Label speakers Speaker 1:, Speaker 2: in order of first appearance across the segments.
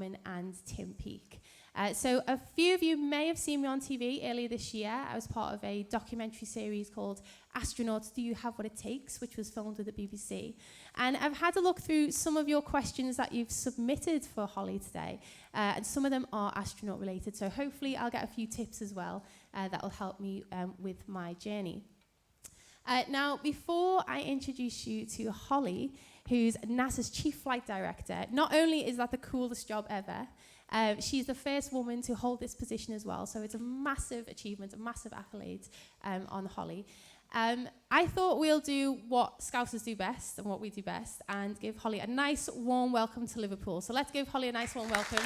Speaker 1: Salmon and Tim Peake. So a few of you may have seen me on TV earlier this year. I was part of a documentary series called Astronauts, Do You Have What It Takes?, which was filmed with the BBC. And I've had a look through some of your questions that you've submitted for Holly today, and some of them are astronaut related. So hopefully I'll get a few tips as well that will help me with my journey. Now, before I introduce you to Holly, who's NASA's Chief Flight Director, not only is that the coolest job ever, she's the first woman to hold this position as well, so it's a massive achievement, a massive accolade on Holly. I thought we'll do what Scousers do best and what we do best and give Holly a nice warm welcome to Liverpool. So let's give Holly a nice warm welcome.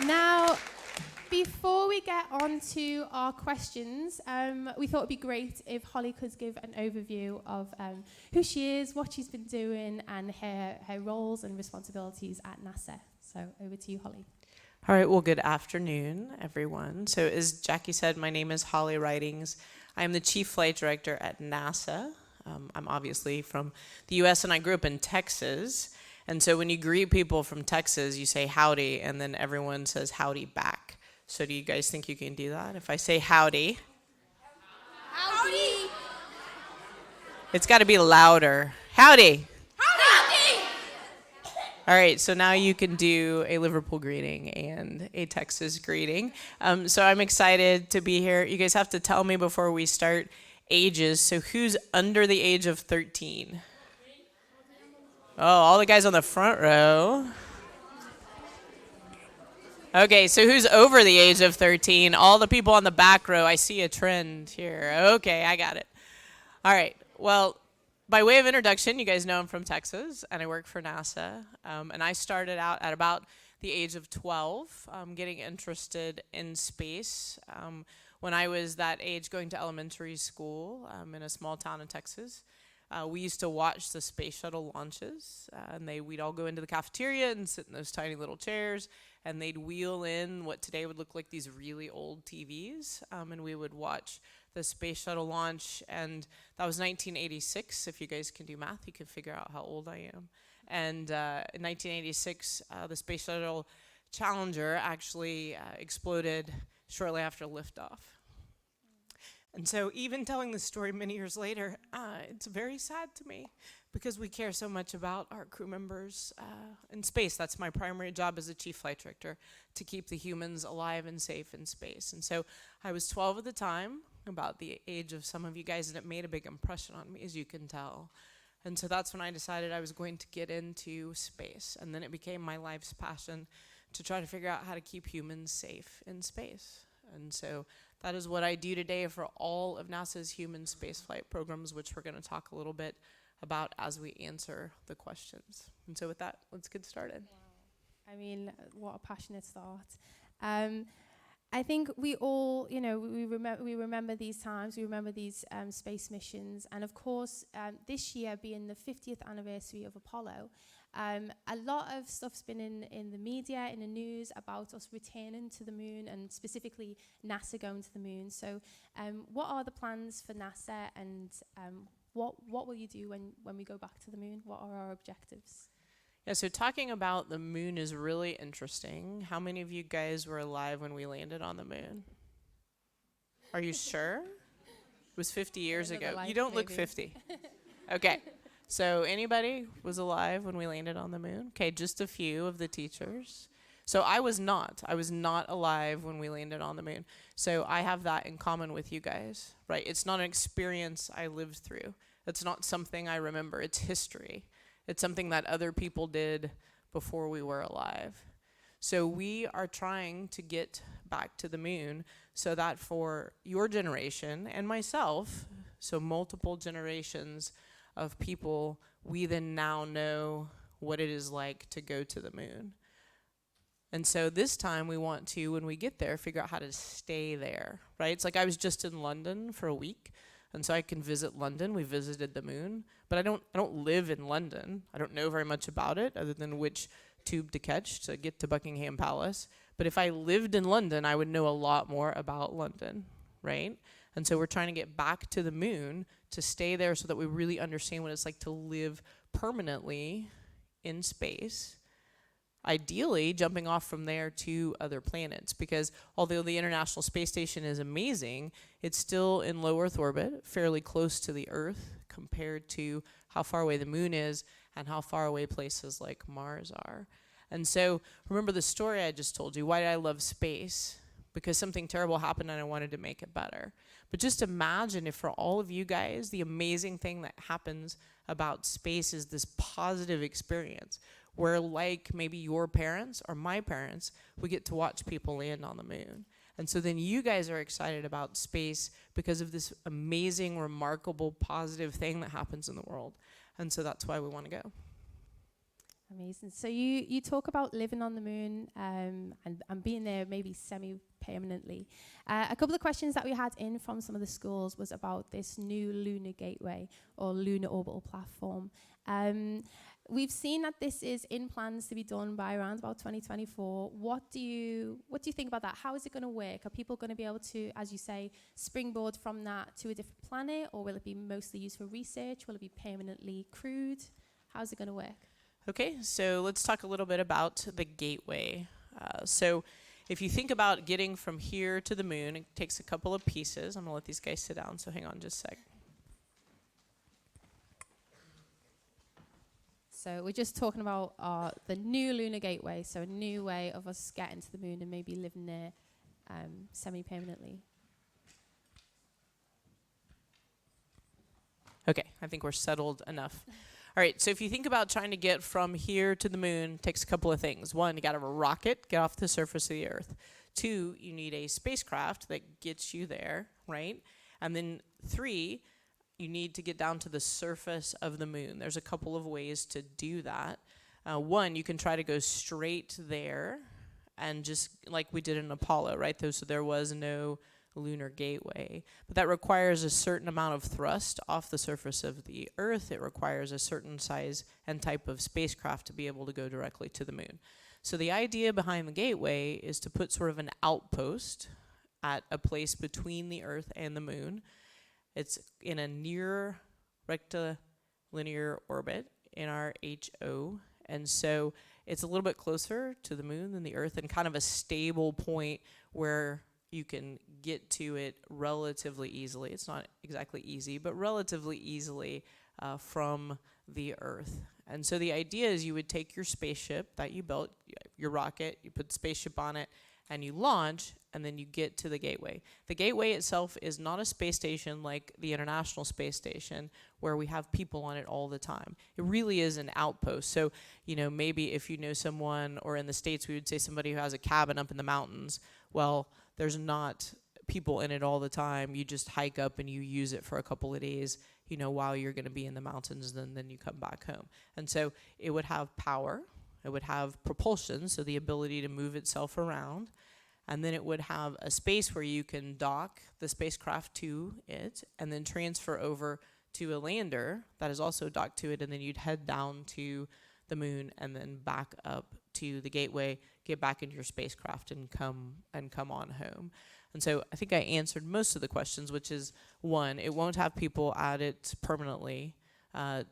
Speaker 1: Now, before we get on to our questions, we thought it'd be great if Holly could give an overview of who she is, what she's been doing, and her roles and responsibilities at NASA. So over to you, Holly.
Speaker 2: All right, well, good afternoon, everyone. So as Jackie said, my name is Holly Ridings. I am the Chief Flight Director at NASA. I'm obviously from the US, and I grew up in Texas. And so when you greet people from Texas, you say howdy, and then everyone says howdy back. So do you guys think you can do that? If I say howdy.
Speaker 3: Howdy.
Speaker 2: It's got to be louder. Howdy.
Speaker 3: Howdy.
Speaker 2: All right, so now you can do a Liverpool greeting and a Texas greeting. So I'm excited to be here. You guys have to tell me before we start ages. So who's under the age of 13? Oh, all the guys on the front row. Okay, so who's over the age of 13? All the people on the back row. I see a trend here. Okay, I got it. All right, well, by way of introduction, you guys know I'm from Texas, and I work for NASA. And I started out at about the age of 12, getting interested in space. When I was that age, going to elementary school in a small town in Texas. We used to watch the space shuttle launches, and we'd all go into the cafeteria and sit in those tiny little chairs, and they'd wheel in what today would look like these really old TVs, and we would watch the space shuttle launch, and that was 1986. If you guys can do math, you can figure out how old I am. And in 1986, the space shuttle Challenger actually exploded shortly after liftoff. And so even telling this story many years later, it's very sad to me because we care so much about our crew members in space. That's my primary job as a chief flight director, to keep the humans alive and safe in space. And so I was 12 at the time, about the age of some of you guys, and it made a big impression on me, as you can tell. And so that's when I decided I was going to get into space. And then it became my life's passion to try to figure out how to keep humans safe in space. And so that is what I do today for all of NASA's human spaceflight programs, which we're going to talk a little bit about as we answer the questions. And so with that, let's get started.
Speaker 1: Wow. I mean, what a passionate start. I think we all, we remember these times, we remember these space missions. And of course, this year being the 50th anniversary of Apollo, a lot of stuff's been in the media, in the news about us returning to the moon, and specifically NASA going to the moon. So what are the plans for NASA, and what will you do when we go back to the moon? What are our objectives?
Speaker 2: Yeah, so talking about the moon is really interesting. How many of you guys were alive when we landed on the moon? Are you sure? It was 50 years ago. You don't look 50. Okay. So anybody was alive when we landed on the moon? Okay, just a few of the teachers. So I was not alive when we landed on the moon. So I have that in common with you guys, right? It's not an experience I lived through. It's not something I remember. It's history. It's something that other people did before we were alive. So we are trying to get back to the moon so that for your generation and myself, so multiple generations of people, we then now know what it is like to go to the moon. And so this time we want to, when we get there, figure out how to stay there, right? It's like I was just in London for a week, and so I can visit London. We visited the moon, but I don't live in London. I don't know very much about it other than which tube to catch to get to Buckingham Palace. But if I lived in London, I would know a lot more about London, right? And so we're trying to get back to the moon to stay there so that we really understand what it's like to live permanently in space. Ideally, jumping off from there to other planets, because although the International Space Station is amazing, it's still in low Earth orbit, fairly close to the Earth compared to how far away the moon is and how far away places like Mars are. And so remember the story I just told you. Why did I love space? Because something terrible happened and I wanted to make it better. But just imagine if for all of you guys, the amazing thing that happens about space is this positive experience where, like maybe your parents or my parents, we get to watch people land on the moon. And so then you guys are excited about space because of this amazing, remarkable, positive thing that happens in the world. And so that's why we want to go.
Speaker 1: Amazing. So you talk about living on the moon and being there maybe semi-permanently. A couple of questions that we had in from some of the schools was about this new lunar gateway or lunar orbital platform. We've seen that this is in plans to be done by around about 2024. What do you think about that? How is it going to work? Are people going to be able to, as you say, springboard from that to a different planet, or will it be mostly used for research? Will it be permanently crewed? How's it going to work?
Speaker 2: Okay, so let's talk a little bit about the gateway. So if you think about getting from here to the moon, it takes a couple of pieces. I'm going to let these guys sit down, so hang on just a sec.
Speaker 1: So we're just talking about the new lunar gateway, so a new way of us getting to the moon and maybe living there semi-permanently.
Speaker 2: Okay, I think we're settled enough. All right, so if you think about trying to get from here to the moon, it takes a couple of things. One, you got to have a rocket, get off the surface of the Earth. Two, you need a spacecraft that gets you there, right? And then three, you need to get down to the surface of the moon. There's a couple of ways to do that. One, you can try to go straight there and just like we did in Apollo, right? So there was no lunar gateway. But that requires a certain amount of thrust off the surface of the Earth. It requires a certain size and type of spacecraft to be able to go directly to the moon. So the idea behind the gateway is to put sort of an outpost at a place between the Earth and the moon. It's in a near rectilinear orbit in our HO. And so it's a little bit closer to the moon than the Earth and kind of a stable point where you can get to it relatively easily. It's not exactly easy, but relatively easily from the Earth. And so the idea is you would take your spaceship that you built, your rocket, you put the spaceship on it, and you launch, and then you get to the gateway. The gateway itself is not a space station like the International Space Station where we have people on it all the time. It really is an outpost. So, maybe if you know someone, or in the States we would say somebody who has a cabin up in the mountains, well, there's not people in it all the time. You just hike up and you use it for a couple of days, while you're going to be in the mountains, and then you come back home. And so it would have power. It would have propulsion, so the ability to move itself around. And then it would have a space where you can dock the spacecraft to it and then transfer over to a lander that is also docked to it, and then you'd head down to the moon and then back up to the gateway, get back into your spacecraft and come on home. And so I think I answered most of the questions, which is one, it won't have people at it permanently.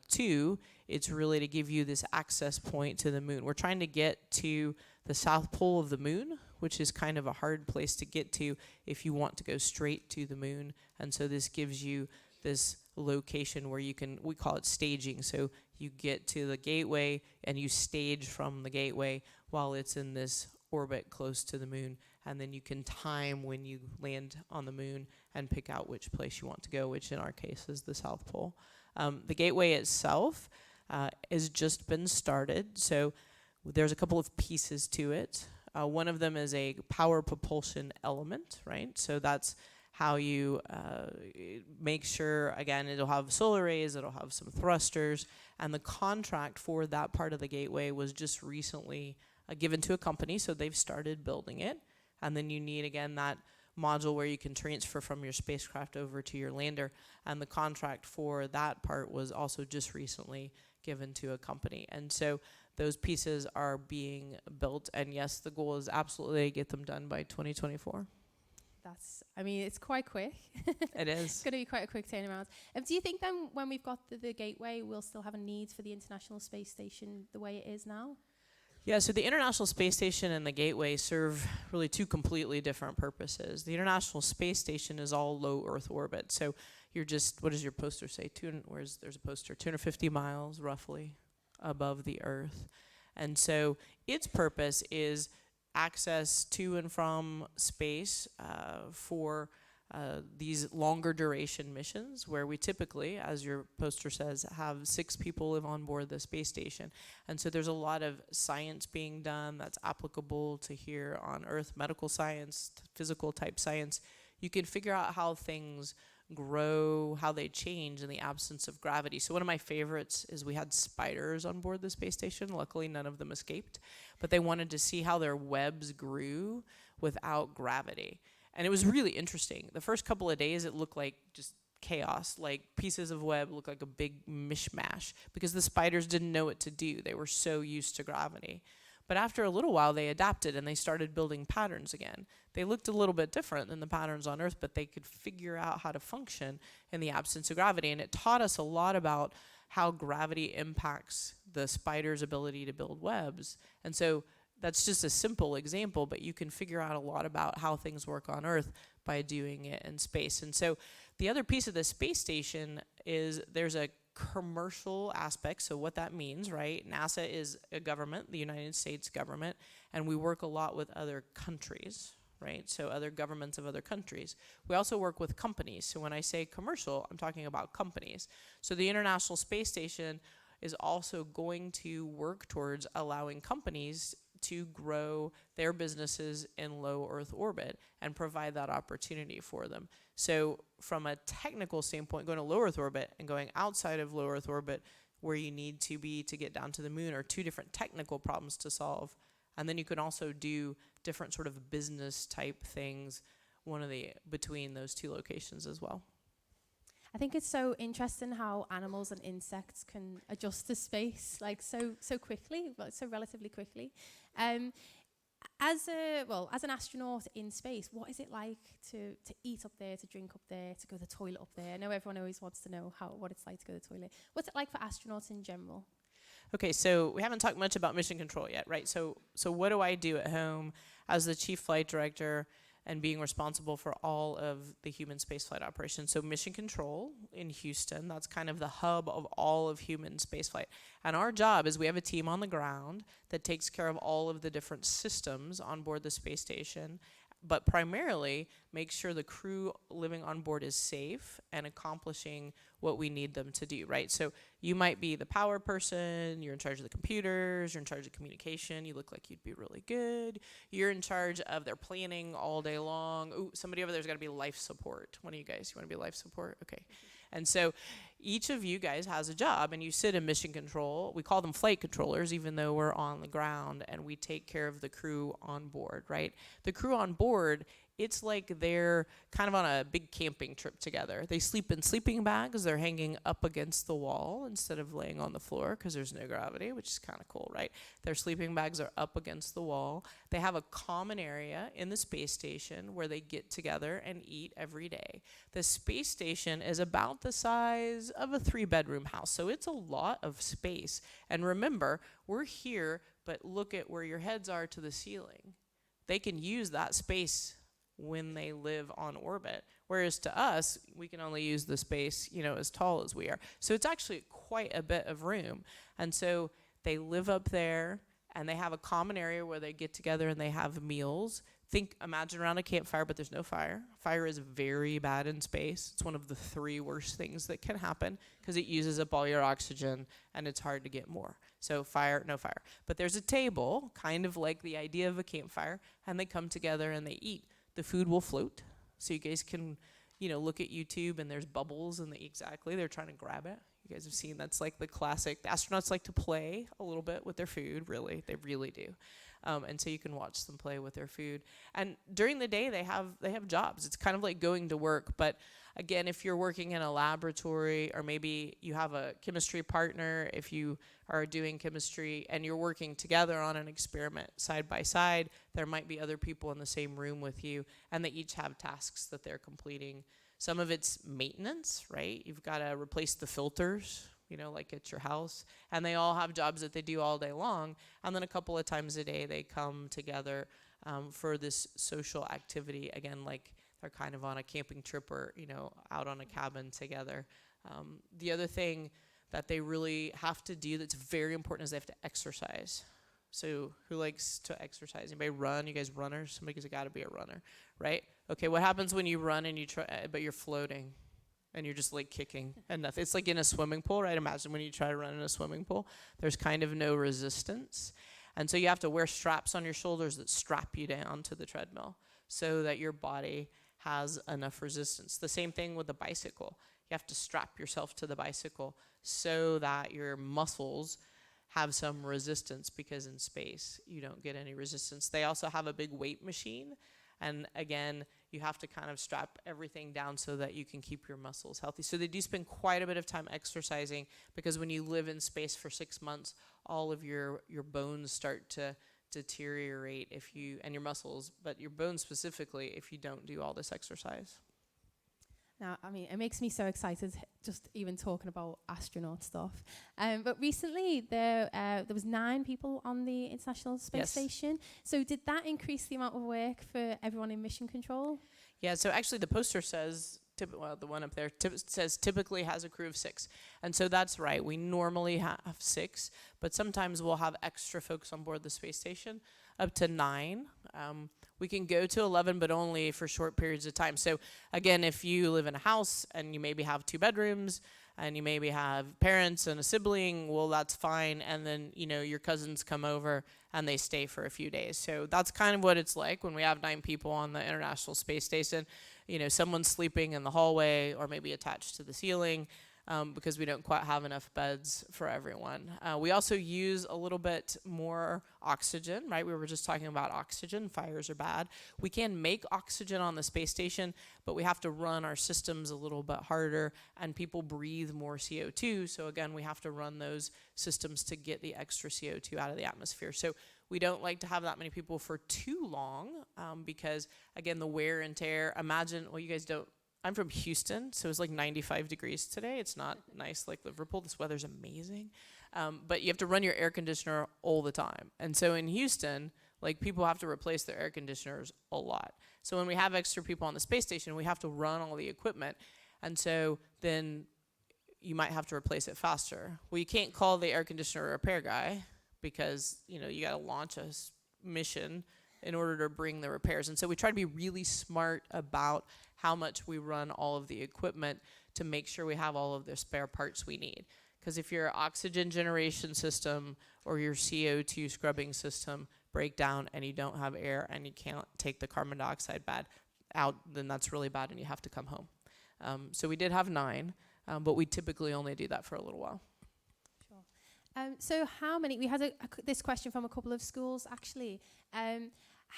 Speaker 2: Two, it's really to give you this access point to the moon. We're trying to get to the south pole of the moon, which is kind of a hard place to get to if you want to go straight to the moon. And so this gives you this location where you can, we call it staging. So you get to the gateway and you stage from the gateway while it's in this orbit close to the moon. And then you can time when you land on the moon and pick out which place you want to go, which in our case is the South Pole. The gateway itself has just been started, so there's a couple of pieces to it. One of them is a power propulsion element, right? So that's how you make sure, again, it'll have solar arrays, it'll have some thrusters, and the contract for that part of the gateway was just recently given to a company, so they've started building it. And then you need, again, that module where you can transfer from your spacecraft over to your lander. And the contract for that part was also just recently given to a company. And so those pieces are being built. And yes, the goal is absolutely to get them done by 2024.
Speaker 1: I mean, it's quite quick.
Speaker 2: It is.
Speaker 1: It's going to be quite a quick turnaround. Do you think then when we've got the Gateway, we'll still have a need for the International Space Station the way it is now?
Speaker 2: Yeah, so the International Space Station and the Gateway serve really two completely different purposes. The International Space Station is all low Earth orbit. So you're just, what does your poster say? There's a poster, 250 miles roughly above the Earth. And so its purpose is access to and from space for these longer duration missions where we typically, as your poster says, have 6 people live on board the space station. And so there's a lot of science being done that's applicable to here on Earth, medical science, physical type science. You can figure out how things grow, how they change in the absence of gravity. So one of my favorites is we had spiders on board the space station. Luckily, none of them escaped. But they wanted to see how their webs grew without gravity. And it was really interesting. The first couple of days, it looked like just chaos. Like pieces of web looked like a big mishmash because the spiders didn't know what to do. They were so used to gravity. But after a little while, they adapted and they started building patterns again. They looked a little bit different than the patterns on Earth, but they could figure out how to function in the absence of gravity. And it taught us a lot about how gravity impacts the spider's ability to build webs. And so that's just a simple example, but you can figure out a lot about how things work on Earth by doing it in space. And so the other piece of the space station is there's a commercial aspect. So what that means, right? NASA is a government, the United States government, and we work a lot with other countries, right? So other governments of other countries. We also work with companies. So when I say commercial, I'm talking about companies. So the International Space Station is also going to work towards allowing companies to grow their businesses in low Earth orbit and provide that opportunity for them. So from a technical standpoint, going to low Earth orbit and going outside of low Earth orbit where you need to be to get down to the moon are two different technical problems to solve. And then you can also do different sort of business type things between those two locations as well.
Speaker 1: I think it's so interesting how animals and insects can adjust to space like so quickly, but so relatively quickly. As an astronaut in space, what is it like to eat up there, to drink up there, to go to the toilet up there? I know everyone always wants to know what it's like to go to the toilet. What's it like for astronauts in general?
Speaker 2: Okay, so we haven't talked much about mission control yet, right? So what do I do at home as the chief flight director and being responsible for all of the human spaceflight operations? So mission control in Houston, that's kind of the hub of all of human spaceflight. And our job is we have a team on the ground that takes care of all of the different systems on board the space station, but primarily make sure the crew living on board is safe and accomplishing what we need them to do, right? So you might be the power person, you're in charge of the computers, you're in charge of communication, you look like you'd be really good. You're in charge of their planning all day long. Ooh, somebody over there's got to be life support. One of you guys, you want to be life support? Okay. And so each of you guys has a job, and you sit in mission control. We call them flight controllers, even though we're on the ground, and we take care of the crew on board, right? The crew on board, it's like they're kind of on a big camping trip together. They sleep in sleeping bags. They're hanging up against the wall instead of laying on the floor because there's no gravity, which is kind of cool, right? Their sleeping bags are up against the wall. They have a common area in the space station where they get together and eat every day. The space station is about the size of a 3-bedroom house, so it's a lot of space. And remember, we're here, but look at where your heads are to the ceiling. They can use that space when they live on orbit, whereas to us, we can only use the space, as tall as we are. So it's actually quite a bit of room. And so they live up there, and they have a common area where they get together and they have meals. Imagine around a campfire, but there's no fire. Fire is very bad in space. It's one of the 3 worst things that can happen because it uses up all your oxygen and it's hard to get more. So no fire. But there's a table, kind of like the idea of a campfire, and they come together and they eat. The food will float, so you guys can, look at YouTube and there's bubbles and they're trying to grab it. You guys have seen that's like the classic. The astronauts like to play a little bit with their food, really. They really do. And so you can watch them play with their food. And during the day, they have jobs. It's kind of like going to work. But again, if you're working in a laboratory, or maybe you have a chemistry partner, if you are doing chemistry and you're working together on an experiment side by side, there might be other people in the same room with you, and they each have tasks that they're completing. Some of it's maintenance, right? You've got to replace the filters, like at your house. And they all have jobs that they do all day long. And then a couple of times a day, they come together for this social activity. Again, like they're kind of on a camping trip, or, out on a cabin together. The other thing that they really have to do that's very important is they have to exercise. So who likes to exercise? Anybody run? You guys runners? Somebody's got to be a runner, right? Okay, what happens when you run and you try, but you're floating? And you're just like kicking and nothing. It's like in a swimming pool, right? Imagine when you try to run in a swimming pool, there's kind of no resistance. And so you have to wear straps on your shoulders that strap you down to the treadmill so that your body has enough resistance. The same thing with the bicycle. You have to strap yourself to the bicycle so that your muscles have some resistance, because in space you don't get any resistance. They also have a big weight machine. And again, you have to kind of strap everything down so that you can keep your muscles healthy. So they do spend quite a bit of time exercising, because when you live in space for 6 months, all of your bones start to deteriorate and your muscles, but your bones specifically, if you don't do all this exercise.
Speaker 1: Now, it makes me so excited just even talking about astronaut stuff. But recently, there was 9 people on the International Space Station. So did that increase the amount of work for everyone in mission control?
Speaker 2: Yeah, so actually the poster says, the one up there says typically has a crew of 6. And so that's right. We normally have 6, but sometimes we'll have extra folks on board the space station, up to 9. We can go to 11, but only for short periods of time. So again, if you live in a house and you maybe have 2 bedrooms and you maybe have parents and a sibling, well, that's fine. And then, your cousins come over and they stay for a few days. So that's kind of what it's like when we have 9 people on the International Space Station. Someone's sleeping in the hallway or maybe attached to the ceiling, because we don't quite have enough beds for everyone. We also use a little bit more oxygen, right? We were just talking about oxygen. Fires are bad. We can make oxygen on the space station, but we have to run our systems a little bit harder, and people breathe more CO2. So again, we have to run those systems to get the extra CO2 out of the atmosphere. So we don't like to have that many people for too long, because again, the wear and tear. Imagine, you guys don't. I'm from Houston, so it's like 95 degrees today. It's not nice like Liverpool. This weather's amazing. But you have to run your air conditioner all the time. And so in Houston, people have to replace their air conditioners a lot. So when we have extra people on the space station, we have to run all the equipment. And so then you might have to replace it faster. Well, you can't call the air conditioner repair guy, because, you got to launch a mission in order to bring the repairs. And so we try to be really smart about how much we run all of the equipment to make sure we have all of the spare parts we need. Because if your oxygen generation system or your CO2 scrubbing system break down and you don't have air and you can't take the carbon dioxide out, then that's really bad and you have to come home. So we did have 9, but we typically only do that for a little while.
Speaker 1: So how many, we had this question from a couple of schools actually.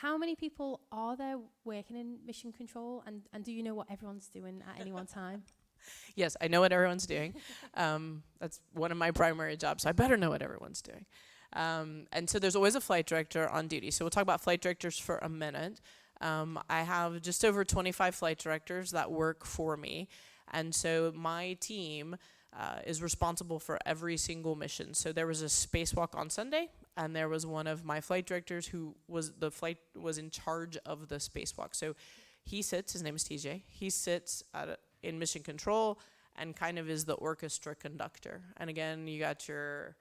Speaker 1: How many people are there working in mission control, and do you know what everyone's doing at any one time?
Speaker 2: Yes, I know what everyone's doing. That's one of my primary jobs, so I better know what everyone's doing. And so there's always a flight director on duty. So we'll talk about flight directors for a minute. I have just over 25 flight directors that work for me. And so my team is responsible for every single mission. So there was a spacewalk on Sunday, and there was one of my flight directors who was in charge of the spacewalk. So he sits, his name is TJ, he sits in mission control and kind of is the orchestra conductor. And again, you got your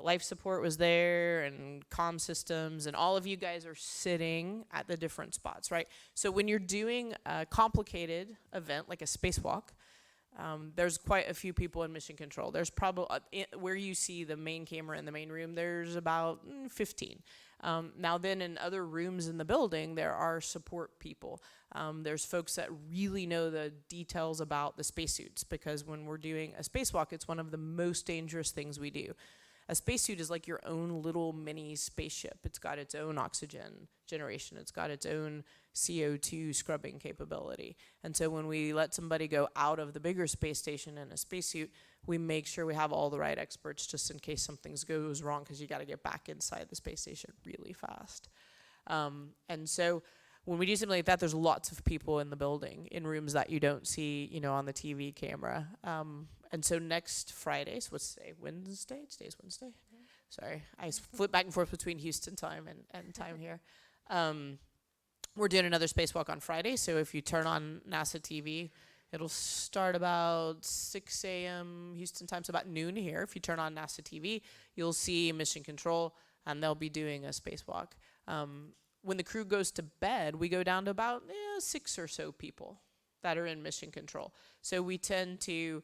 Speaker 2: life support was there and comm systems, and all of you guys are sitting at the different spots, right? So when you're doing a complicated event like a spacewalk, There's quite a few people in mission control. There's probably, where you see the main camera in the main room, there's about 15. Now then in other rooms in the building, there are support people. There's folks that really know the details about the spacesuits, because when we're doing a spacewalk, it's one of the most dangerous things we do. A spacesuit is like your own little mini spaceship. It's got its own oxygen generation. It's got its own CO2 scrubbing capability. And so when we let somebody go out of the bigger space station in a spacesuit, we make sure we have all the right experts just in case something goes wrong, because you got to get back inside the space station really fast. And so when we do something like that, there's lots of people in the building in rooms that you don't see, on the TV camera. And so next Friday, so what's today? Wednesday? Today's Wednesday. Mm-hmm. Sorry, I flip back and forth between Houston time and time here. We're doing another spacewalk on Friday, so if you turn on NASA TV, it'll start about 6 a.m. Houston time, so about noon here. If you turn on NASA TV, you'll see Mission Control, and they'll be doing a spacewalk. When the crew goes to bed, we go down to about 6 or so people that are in Mission Control. So we tend to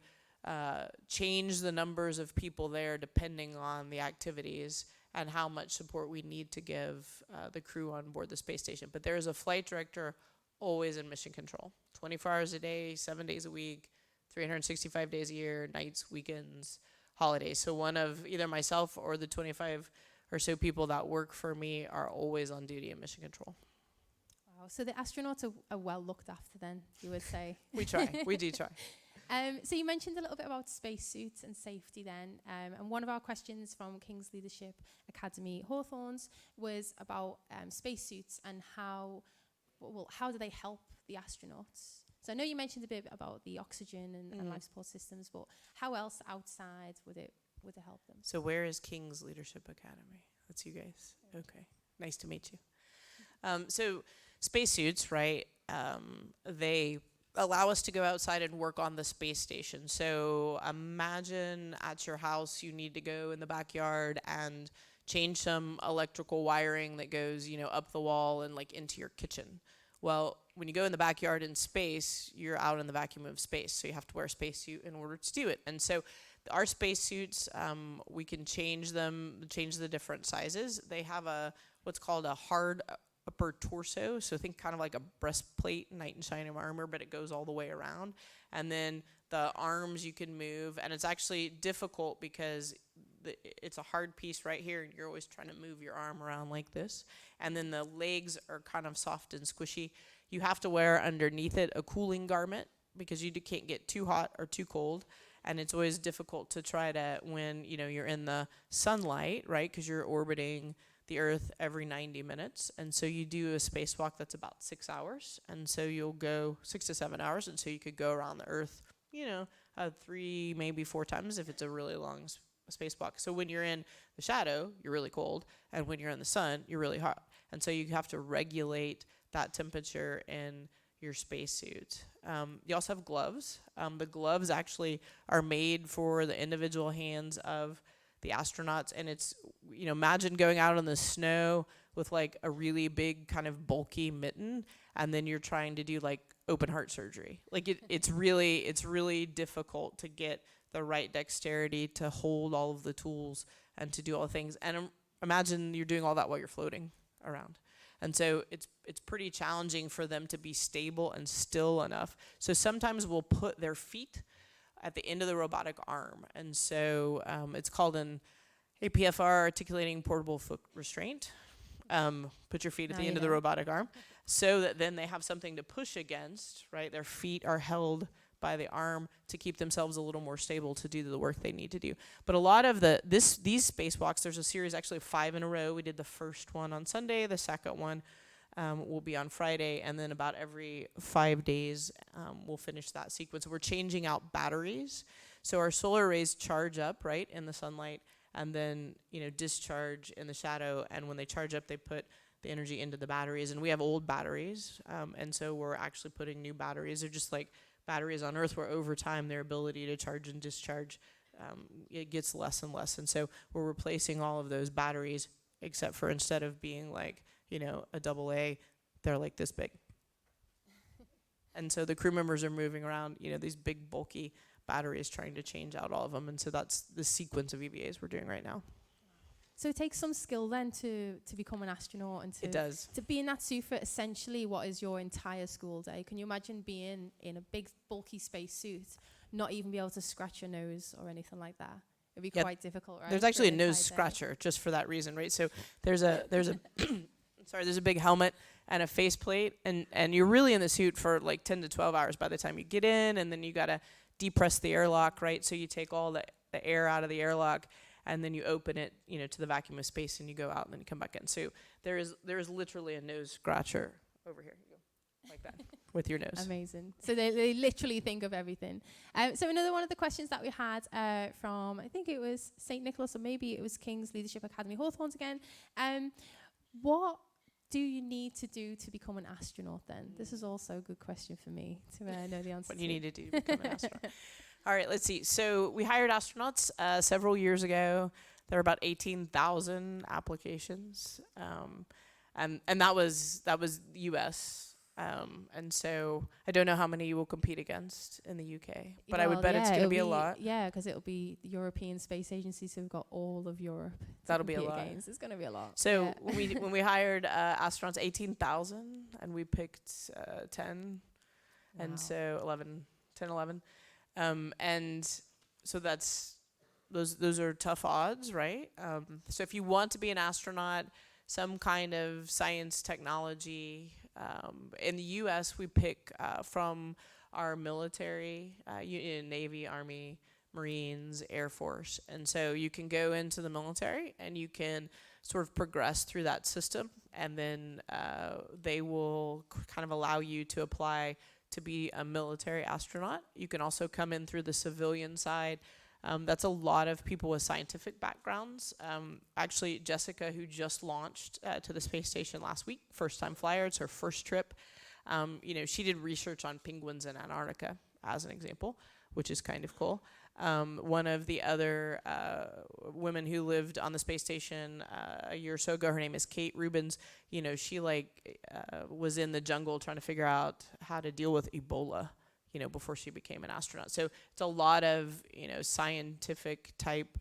Speaker 2: change the numbers of people there depending on the activities and how much support we need to give the crew on board the space station. But there is a flight director always in Mission Control, 24 hours a day, 7 days a week, 365 days a year, nights, weekends, holidays. So one of either myself or the 25 or so people that work for me are always on duty in Mission Control.
Speaker 1: Wow, so the astronauts are well looked after then, you would say.
Speaker 2: We try, we do try.
Speaker 1: So you mentioned a little bit about spacesuits and safety then, and one of our questions from King's Leadership Academy Hawthorns was about spacesuits and how do they help the astronauts? So I know you mentioned a bit about the oxygen and life support systems, but how else outside would it help them?
Speaker 2: So where is King's Leadership Academy? That's you guys. Okay, nice to meet you. So spacesuits, right? They allow us to go outside and work on the space station. So imagine at your house you need to go in the backyard and change some electrical wiring that goes, up the wall and like into your kitchen. Well, when you go in the backyard in space, you're out in the vacuum of space, so you have to wear a spacesuit in order to do it. And so our spacesuits, we can change the different sizes. They have what's called a hard upper torso, so think kind of like a breastplate, knight in shining armor, but it goes all the way around. And then the arms you can move, and it's actually difficult because it's a hard piece right here, and you're always trying to move your arm around like this. And then the legs are kind of soft and squishy. You have to wear underneath it a cooling garment because you can't get too hot or too cold. And it's always difficult to try to, when you're in the sunlight, right, because you're orbiting the Earth every 90 minutes. And so you do a spacewalk that's about 6 hours. And so you'll go 6 to 7 hours. And so you could go around the Earth, 3, maybe 4 times if it's a really long spacewalk. So when you're in the shadow, you're really cold. And when you're in the sun, you're really hot. And so you have to regulate that temperature in your spacesuit. You also have gloves. The gloves actually are made for the individual hands of the astronauts, and it's, imagine going out in the snow with like a really big kind of bulky mitten, and then you're trying to do like open heart surgery. Like it's really difficult to get the right dexterity to hold all of the tools and to do all the things. And imagine you're doing all that while you're floating around. And so it's pretty challenging for them to be stable and still enough. So sometimes we'll put their feet at the end of the robotic arm. And so it's called an APFR, articulating portable foot restraint. Put your feet at the end of the robotic arm so that then they have something to push against, right? Their feet are held by the arm to keep themselves a little more stable to do the work they need to do. But a lot of these spacewalks, there's a series actually of 5 in a row. We did the first one on Sunday, the second one will be on Friday, and then about every 5 days we'll finish that sequence. We're changing out batteries. So our solar rays charge up, right, in the sunlight, and then discharge in the shadow, and when they charge up, they put the energy into the batteries. And we have old batteries, and so we're actually putting new batteries. They're just like batteries on Earth, where over time their ability to charge and discharge it gets less and less. And so we're replacing all of those batteries, except for instead of being like, a AA, they're like this big. And so the crew members are moving around, these big bulky batteries, trying to change out all of them. And so that's the sequence of EVAs we're doing right now.
Speaker 1: So it takes some skill then to become an astronaut and
Speaker 2: It does.
Speaker 1: to be in that suit for essentially what is your entire school day. Can you imagine being in a big bulky space suit, not even be able to scratch your nose or anything like that? It'd be quite difficult, right?
Speaker 2: There's actually a nose scratcher just for that reason, right? So there's a there's a big helmet and a faceplate, and you're really in the suit for like 10 to 12 hours by the time you get in, and then you got to depress the airlock, right? So you take all the air out of the airlock, and then you open it, to the vacuum of space, and you go out, and then you come back in. So there is literally a nose scratcher over here. You go like that with your nose.
Speaker 1: Amazing. So they literally think of everything. So another one of the questions that we had from, I think it was St. Nicholas, or maybe it was King's Leadership Academy Hawthorns again. What do you need to do to become an astronaut then? This is also a good question for me to know the answer
Speaker 2: What do you need to do to become an astronaut? All right, let's see. So we hired astronauts several years ago. There were about 18,000 applications, and that was U.S. And so I don't know how many you will compete against in the UK, but I would bet it's going to be a lot.
Speaker 1: Yeah, because it'll be the European Space Agency, so we've got all of Europe.
Speaker 2: That'll be a lot.
Speaker 1: It's going to be a lot.
Speaker 2: So when we hired astronauts, 18,000, and we picked 10,
Speaker 1: Wow.
Speaker 2: and so 11, 10, 11. And so those are tough odds, right? So if you want to be an astronaut, some kind of science, technology, in the U.S. we pick from our military, Navy, Army, Marines, Air Force. And so you can go into the military and you can sort of progress through that system, and then they will kind of allow you to apply to be a military astronaut. You can also come in through the civilian side. That's a lot of people with scientific backgrounds. Actually, Jessica, who just launched to the space station last week, first-time flyer, it's her first trip. She did research on penguins in Antarctica, as an example, which is kind of cool. One of the other women who lived on the space station a year or so ago, her name is Kate Rubens. She was in the jungle trying to figure out how to deal with Ebola, before she became an astronaut. So it's a lot of, scientific type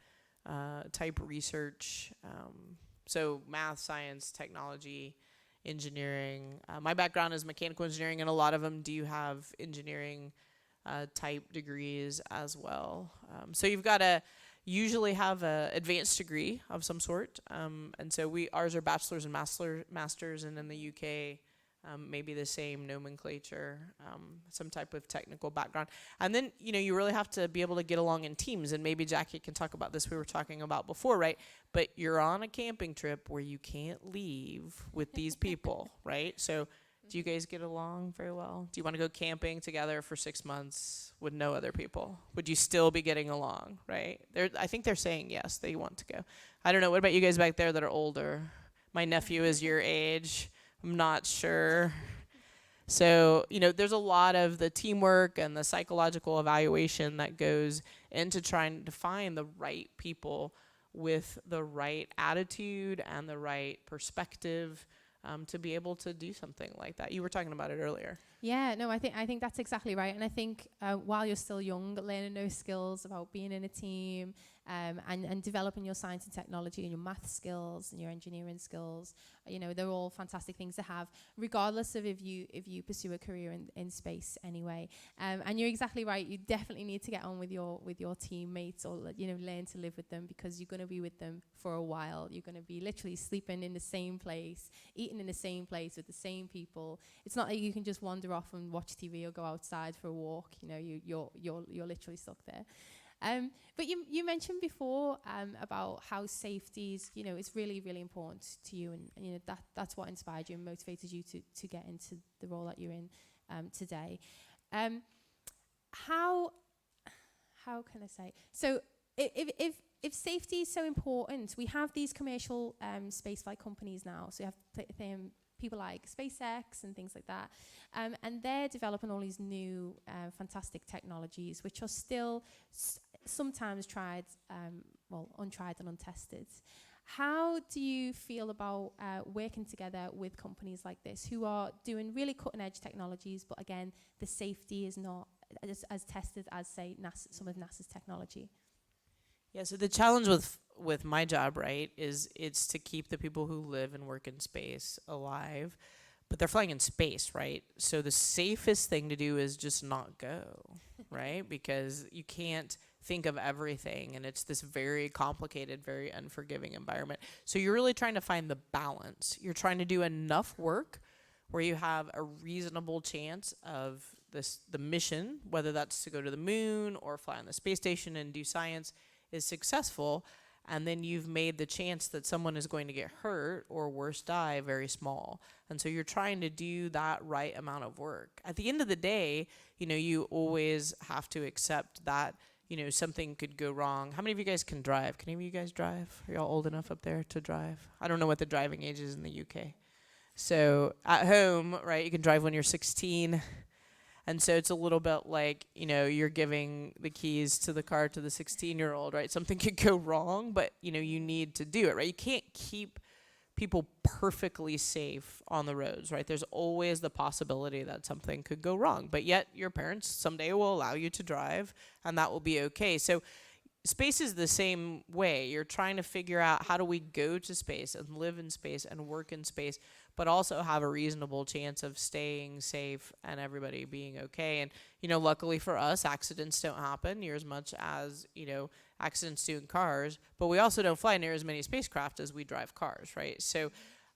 Speaker 2: research. So math, science, technology, engineering. My background is mechanical engineering, and a lot of them do have engineering type degrees as well. So you've got to usually have an advanced degree of some sort. And so ours are bachelor's and masters, and in the UK, maybe the same nomenclature, some type of technical background. And then, you really have to be able to get along in teams. And maybe Jackie can talk about this, we were talking about before, right? But you're on a camping trip where you can't leave with these people, right? So do you guys get along very well? Do you want to go camping together for 6 months with no other people? Would you still be getting along, right? I think they're saying yes, they want to go. I don't know. What about you guys back there that are older? My nephew is your age. I'm not sure. So, there's a lot of the teamwork and the psychological evaluation that goes into trying to find the right people with the right attitude and the right perspective to be able to do something like that. You were talking about it earlier.
Speaker 1: Yeah, no, I think that's exactly right. And I think while you're still young, learning those skills about being in a team and developing your science and technology and your math skills and your engineering skills, they're all fantastic things to have, regardless of if you pursue a career in space anyway. And you're exactly right. You definitely need to get on with your teammates, or learn to live with them, because you're going to be with them for a while. You're going to be literally sleeping in the same place, eating in the same place with the same people. It's not like you can just wander off and watch TV or go outside for a walk. You're literally stuck there. But you mentioned before about how safety is, it's really, really important to you, and that's what inspired you and motivated you to get into the role that you're in today. How can I say? So if safety is so important, we have these commercial spaceflight companies now. So you have people like SpaceX and things like that, and they're developing all these new fantastic technologies, which are still sometimes tried, untried and untested. How do you feel about working together with companies like this who are doing really cutting edge technologies, but again, the safety is not as tested as, say, NASA, some of NASA's technology?
Speaker 2: Yeah, so the challenge with my job, right, is it's to keep the people who live and work in space alive, but they're flying in space, right? So the safest thing to do is just not go, right? Because you can't think of everything, and it's this very complicated, very unforgiving environment. So you're really trying to find the balance. You're trying to do enough work where you have a reasonable chance of the mission, whether that's to go to the moon or fly on the space station and do science, is successful, and then you've made the chance that someone is going to get hurt or worse die very small. And so you're trying to do that right amount of work. At the end of the day, you always have to accept that, something could go wrong. How many of you guys can drive? Can any of you guys drive? Are y'all old enough up there to drive? I don't know what the driving age is in the UK. So at home, right, you can drive when you're 16. And so it's a little bit like, you're giving the keys to the car to the 16-year-old, right? Something could go wrong, but, you need to do it, right? You can't keep people perfectly safe on the roads, right? There's always the possibility that something could go wrong, but yet your parents someday will allow you to drive, and that will be okay. So space is the same way. You're trying to figure out, how do we go to space and live in space and work in space, but also have a reasonable chance of staying safe and everybody being okay. And, luckily for us, accidents don't happen near as much as, accidents do in cars, but we also don't fly near as many spacecraft as we drive cars, right? So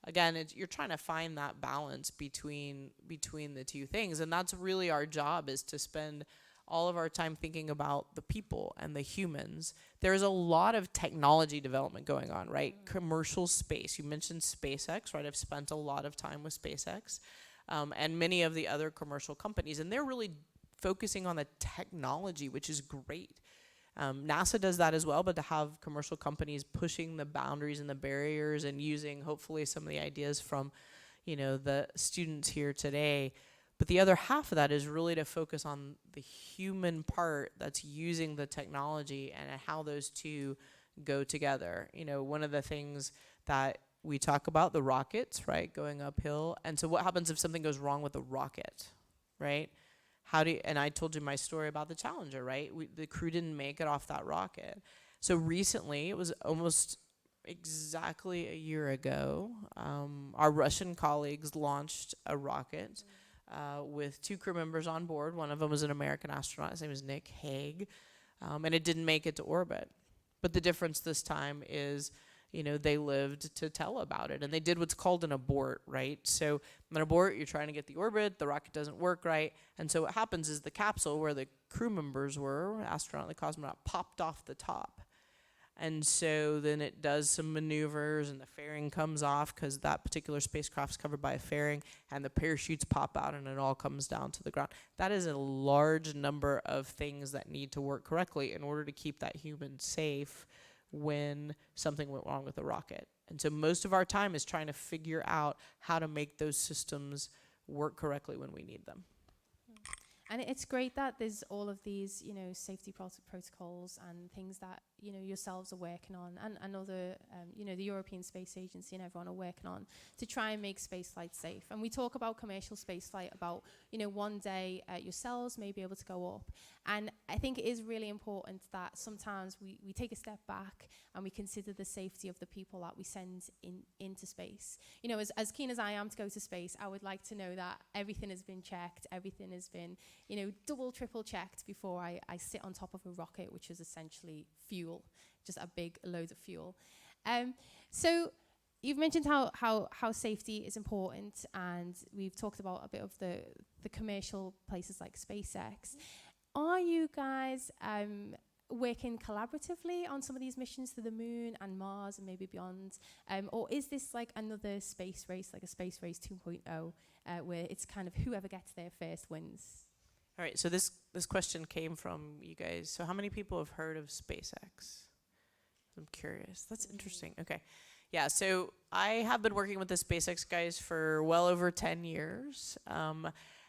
Speaker 2: again, you're trying to find that balance between the two things. And that's really our job, is to spend all of our time thinking about the people and the humans. There's a lot of technology development going on, right? Commercial space. You mentioned SpaceX, right? I've spent a lot of time with SpaceX and many of the other commercial companies, and they're really focusing on the technology, which is great. NASA does that as well, but to have commercial companies pushing the boundaries and the barriers and using hopefully some of the ideas from, the students here today. But the other half of that is really to focus on the human part that's using the technology and how those two go together. One of the things that we talk about, the rockets, right, going uphill. And so what happens if something goes wrong with the rocket, right? And I told you my story about the Challenger, right? The crew didn't make it off that rocket. So recently, it was almost exactly a year ago, our Russian colleagues launched a rocket with 2 crew members on board. One of them was an American astronaut. His name is Nick Hague. And it didn't make it to orbit. But the difference this time is, they lived to tell about it. And they did what's called an abort, right? So an abort, you're trying to get the orbit, the rocket doesn't work right. And so what happens is the capsule where the crew members were, astronaut and the cosmonaut, popped off the top. And so then it does some maneuvers, and the fairing comes off because that particular spacecraft's covered by a fairing, and the parachutes pop out, and it all comes down to the ground. That is a large number of things that need to work correctly in order to keep that human safe when something went wrong with the rocket. And so most of our time is trying to figure out how to make those systems work correctly when we need them.
Speaker 1: And it's great that there's all of these, safety protocols and things that, yourselves are working on, and other, the European Space Agency and everyone are working on to try and make spaceflight safe. And we talk about commercial spaceflight, about, one day yourselves may be able to go up. And I think it is really important that sometimes we take a step back and we consider the safety of the people that we send into space. As keen as I am to go to space, I would like to know that everything has been checked, everything has been, double, triple checked before I sit on top of a rocket, which is essentially fuel, just a big load of fuel. So you've mentioned how safety is important, and we've talked about a bit of the commercial places like SpaceX. Are you guys working collaboratively on some of these missions to the moon and Mars and maybe beyond? Or is this like another space race, like a space race 2.0, where it's kind of whoever gets there first wins?
Speaker 2: All right, so this question came from you guys. So how many people have heard of SpaceX? I'm curious. That's interesting. Okay. Yeah, so I have been working with the SpaceX guys for well over 10 years.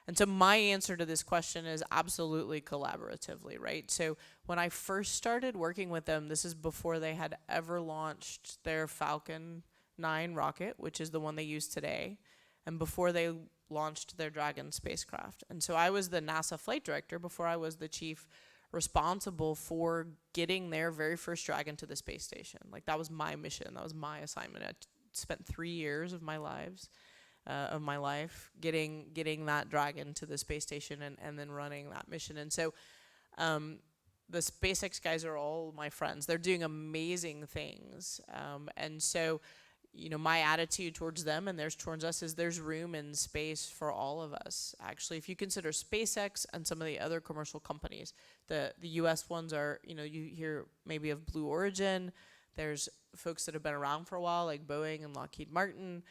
Speaker 2: And so my answer to this question is absolutely collaboratively, right? So when I first started working with them, this is before they had ever launched their Falcon 9 rocket, which is the one they use today, and before they launched their Dragon spacecraft. And so I was the NASA flight director before I was the chief responsible for getting their very first Dragon to the space station. Like, that was my mission. That was my assignment. I spent 3 years of my life getting that Dragon to the space station and then running that mission. And so the SpaceX guys are all my friends. They're doing amazing things. And so, you know, my attitude towards them and theirs towards us is there's room in space for all of us. Actually, if you consider SpaceX and some of the other commercial companies, the US ones are, you know, you hear maybe of Blue Origin. There's folks that have been around for a while, like Boeing and Lockheed Martin.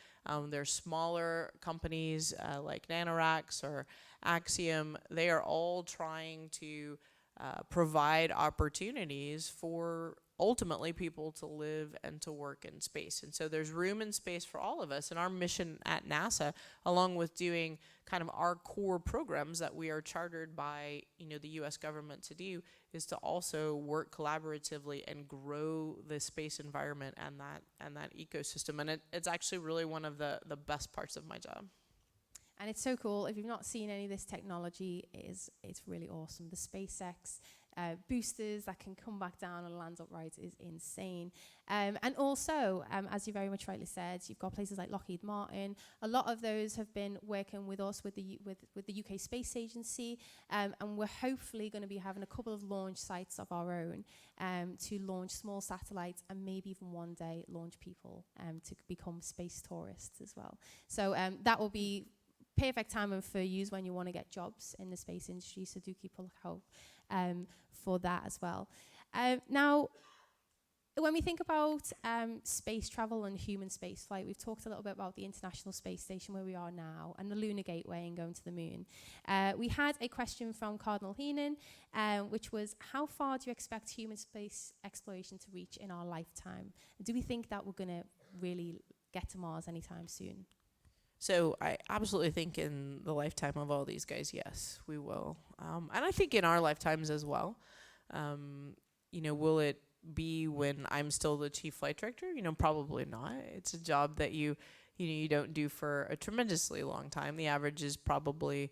Speaker 2: There's smaller companies like Nanoracks or Axiom. They are all trying to provide opportunities for ultimately people to live and to work in space. And so there's room in space for all of us. And our mission at NASA, along with doing kind of our core programs that we are chartered by, you know, the US government to do, is to also work collaboratively and grow the space environment and that ecosystem. And it's actually really one of the best parts of my job.
Speaker 1: And it's so cool. If you've not seen any of this technology, it's really awesome. The SpaceX boosters that can come back down and land upright is insane. And also, as you very much rightly said, you've got places like Lockheed Martin. A lot of those have been working with us with the UK Space Agency, and we're hopefully going to be having a couple of launch sites of our own to launch small satellites and maybe even one day launch people to become space tourists as well. So that will be perfect timing for you when you want to get jobs in the space industry, so do keep a lookout for that as well. Now, when we think about space travel and human space flight, we've talked a little bit about the International Space Station where we are now and the Lunar Gateway and going to the moon. We had a question from Cardinal Heenan, which was, how far do you expect human space exploration to reach in our lifetime? Do we think that we're going to really get to Mars anytime soon?
Speaker 2: So I absolutely think in the lifetime of all these guys, yes, we will. And I think in our lifetimes as well. You know, will it be when I'm still the chief flight director? You know, probably not. It's a job that you don't do for a tremendously long time. The average is probably,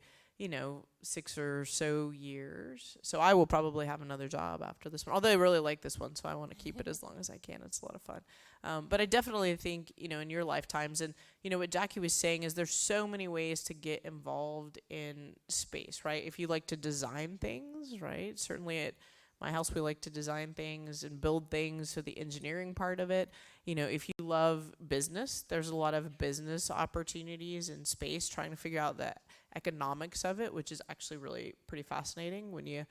Speaker 2: 6 or so years. So I will probably have another job after this one. Although I really like this one, so I want to keep it as long as I can. It's a lot of fun. But I definitely think, in your lifetimes, and, what Jackie was saying is there's so many ways to get involved in space, right? If you like to design things, right? Certainly at my house, we like to design things and build things, so the engineering part of it. If you love business, there's a lot of business opportunities in space, trying to figure out the economics of it, which is actually really pretty fascinating when you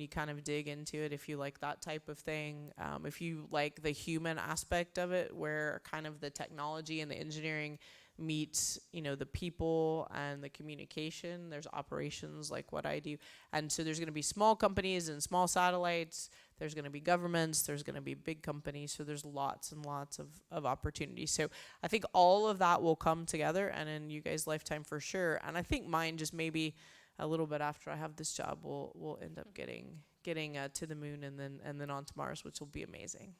Speaker 2: kind of dig into it, if you like that type of thing. If you like the human aspect of it, where kind of the technology and the engineering meets, the people and the communication. There's operations like what I do. And so there's going to be small companies and small satellites. There's going to be governments. There's going to be big companies. So there's lots and lots of opportunities. So I think all of that will come together, and in you guys' lifetime for sure. And I think mine just maybe a little bit after I have this job, we'll end up getting to the moon and then on to Mars, which will be amazing.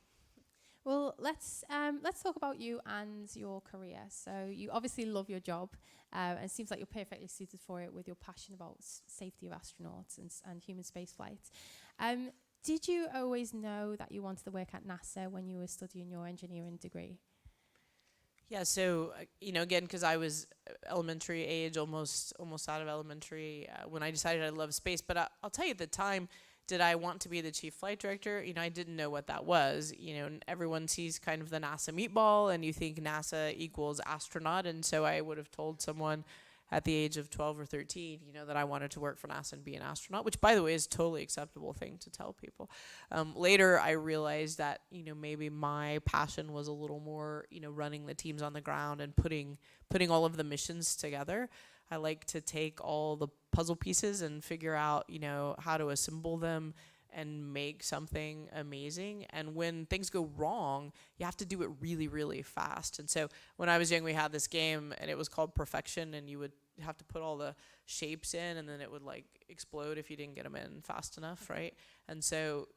Speaker 1: Well, let's talk about you and your career. So you obviously love your job, and it seems like you're perfectly suited for it with your passion about safety of astronauts and human spaceflight. Did you always know that you wanted to work at NASA when you were studying your engineering degree?
Speaker 2: Yeah, so, again, because I was elementary age, almost out of elementary, when I decided I loved space. But I'll tell you, at the time, did I want to be the chief flight director? I didn't know what that was. Everyone sees kind of the NASA meatball, and you think NASA equals astronaut. And so I would have told someone at the age of 12 or 13, that I wanted to work for NASA and be an astronaut, which, by the way, is a totally acceptable thing to tell people. Later, I realized that, maybe my passion was a little more, running the teams on the ground and putting all of the missions together. I like to take all the puzzle pieces and figure out, how to assemble them and make something amazing. And when things go wrong, you have to do it really, really fast. And so when I was young, we had this game, and it was called Perfection, and you would have to put all the shapes in, and then it would like explode if you didn't get them in fast enough, right? And so,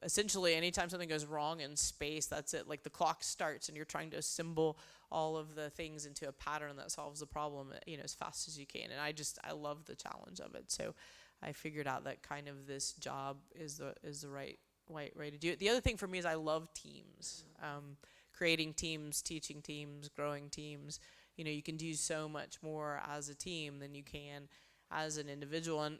Speaker 2: essentially anytime something goes wrong in space, that's it. Like the clock starts and you're trying to assemble all of the things into a pattern that solves the problem, as fast as you can. And I love the challenge of it. So I figured out that kind of this job is the right way to do it. The other thing for me is I love teams, creating teams, teaching teams, growing teams. You can do so much more as a team than you can as an individual. And,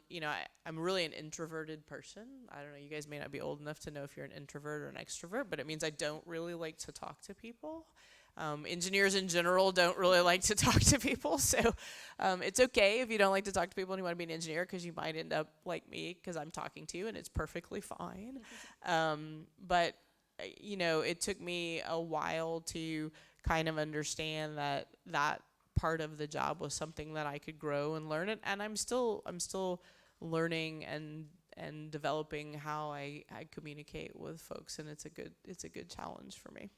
Speaker 2: I'm really an introverted person. I don't know, you guys may not be old enough to know if you're an introvert or an extrovert, but it means I don't really like to talk to people. Engineers in general don't really like to talk to people. So it's okay if you don't like to talk to people and you want to be an engineer, because you might end up like me because I'm talking to you, and it's perfectly fine. But, it took me a while to kind of understand that part of the job was something that I could grow and learn it. And I'm still learning and developing how I communicate with folks, and it's a good challenge for me.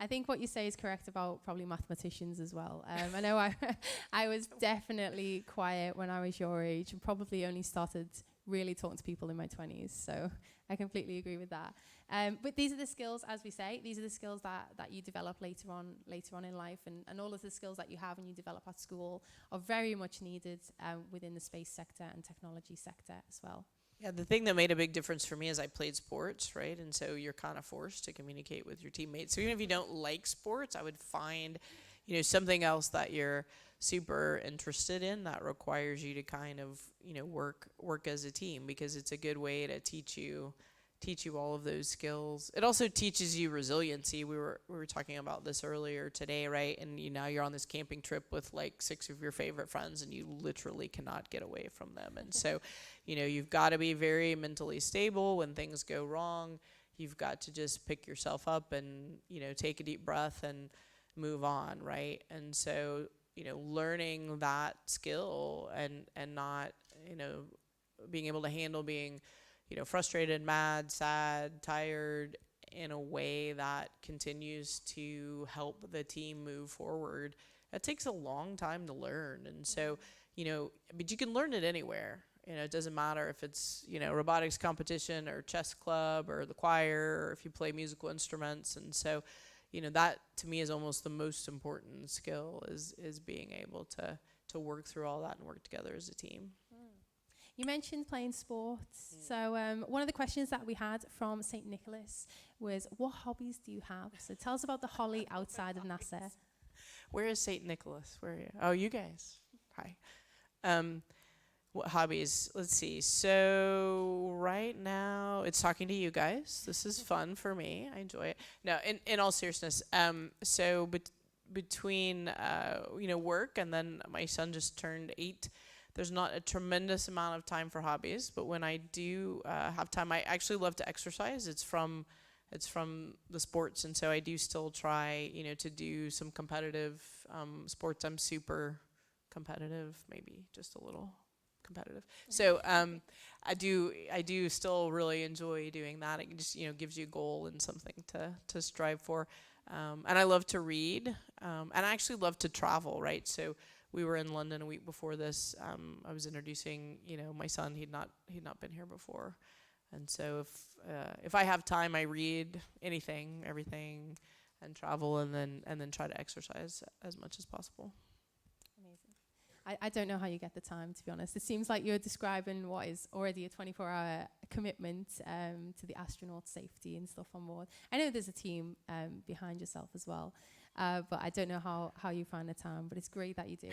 Speaker 1: I think what you say is correct about probably mathematicians as well. I know I was definitely quiet when I was your age, and probably only started really talking to people in my 20s. So I completely agree with that. But these are the skills, as we say, these are the skills that you develop later on in life, and all of the skills that you have and you develop at school are very much needed within the space sector and technology sector as well.
Speaker 2: Yeah, the thing that made a big difference for me is I played sports, right? And so you're kind of forced to communicate with your teammates. So even if you don't like sports, I would find, something else that you're super interested in that requires you to kind of, work as a team, because it's a good way to teach you all of those skills. It also teaches you resiliency. We were talking about this earlier today, right? And now you're on this camping trip with like 6 of your favorite friends, and you literally cannot get away from them. And so, you've got to be very mentally stable when things go wrong. You've got to just pick yourself up and, take a deep breath and move on, right? And so, learning that skill and not, being able to handle being frustrated, mad, sad, tired in a way that continues to help the team move forward. That takes a long time to learn. And so, but you can learn it anywhere. It doesn't matter if it's, robotics competition or chess club or the choir, or if you play musical instruments. And so, that to me is almost the most important skill is being able to work through all that and work together as a team.
Speaker 1: You mentioned playing sports. So one of the questions that we had from St. Nicholas was, what hobbies do you have? So tell us about the Holly outside of NASA.
Speaker 2: Where is St. Nicholas? Where are you? Oh, you guys. Hi. What hobbies? Let's see. So right now it's talking to you guys. This is fun for me. I enjoy it. No, in all seriousness, so between work, and then my son just turned 8, there's not a tremendous amount of time for hobbies, but when I do have time, I actually love to exercise. It's from the sports, and so I do still try, to do some competitive sports. I'm super competitive, maybe just a little competitive. So I do still really enjoy doing that. It just gives you a goal and something to strive for. And I love to read, and I actually love to travel. Right, so. We were in London a week before this. I was introducing, my son. He'd not been here before, and so if I have time, I read anything, everything, and travel, and then try to exercise as much as possible.
Speaker 1: Amazing. I don't know how you get the time, to be honest. It seems like you're describing what is already a 24-hour commitment to the astronaut safety and stuff on board. I know there's a team behind yourself as well. But I don't know how you find the time, but it's great that you do.